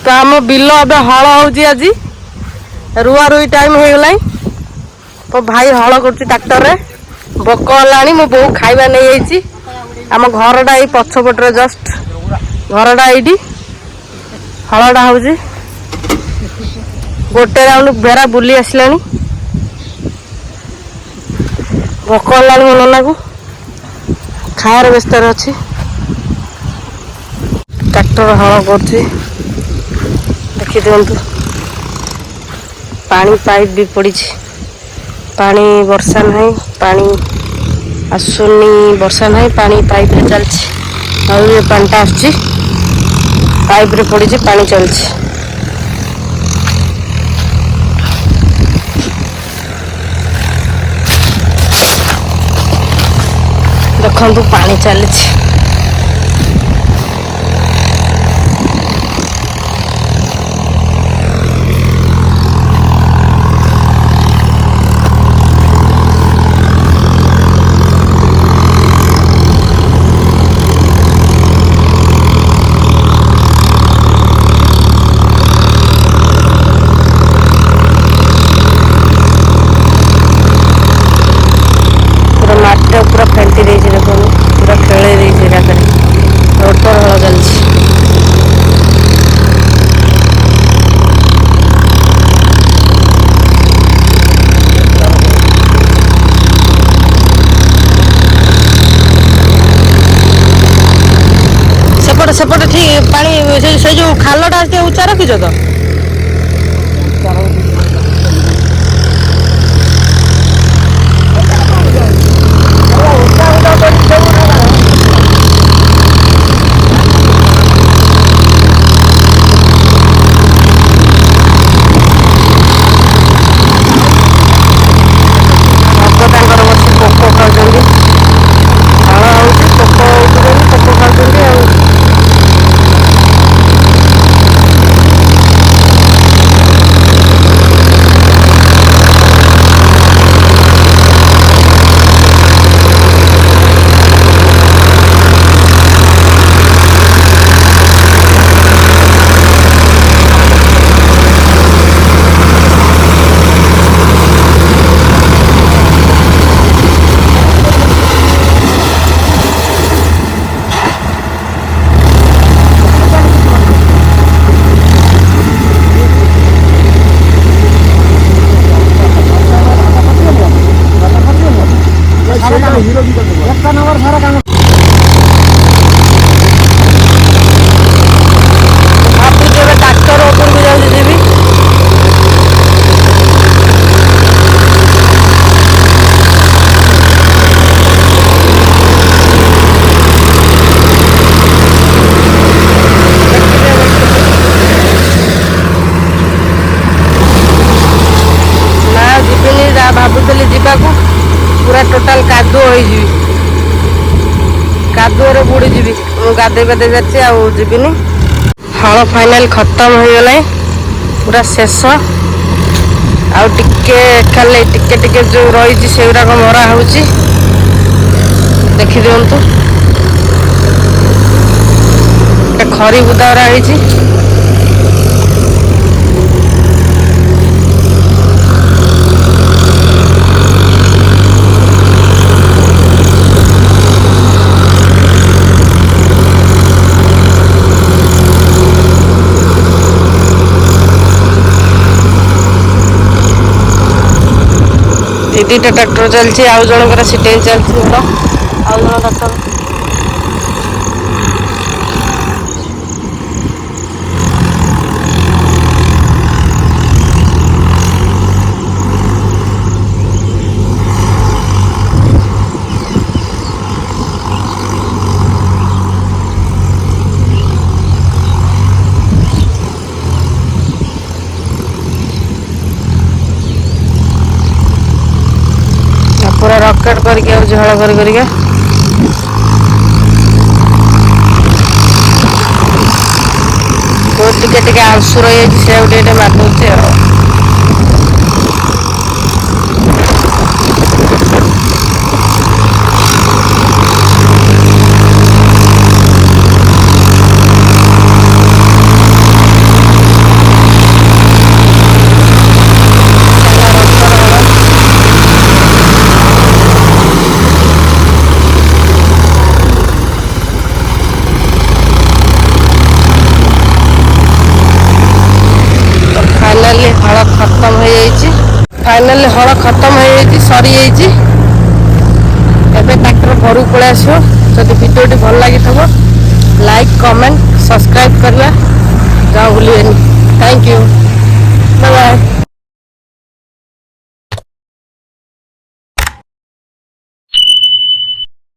तो आम बिल ए हल हो रुआ रुई टाइम हो गला तो भाई हल कर ट्रैक्टर रे बक है मो बो खाଇବା नहीं आम घरटा ये पछपटे जस्ट घरटा ये हलटा हूँ गोटे राउंड बेरा बुली आसला भोक है मो नना को खायार व्यस्त अच्छी ट्रैक्टर हल कर देखी दिंतु पानी पाइप भी पड़ी पानी वर्षा नहीं पानी आसुनी वर्षा नहीं पानी पाइप रे चलती पानीटा आसुची पाइप रे पड़ी पानी चलती देखु पानी चली पूरा फेंटी देखो पूरा खेले रोड पर हल चलती सेपटे सेपटे ठीक पानी से जो खालटा उच्चा रखीच तो भावुली जावाक पूरा टोटाल कादुओ कादुओ बुड़ीजी गाधे गाधे जाती आबनी हल फाइनाल खत्म हो गला पूरा शेष खाली टिके टिके जो रही से मरा हो देखी दिंतु खरी बुदा रही दीटा ट्रैक्टर चलती आउ जनकर सीटिंग चलती आउ जन ट्रैक्टर पूरा रकेट करके झड़ कर टिके आंसू रही से मारदे फाइनाली हल खत्म हो सरी एबे ट्रैक्टर घर को पलि आसो जदि वीडियोटी भल लगी लाइक कमेंट सब्सक्राइब करवा जाओ भूलिए थैंक यू बाय बाय।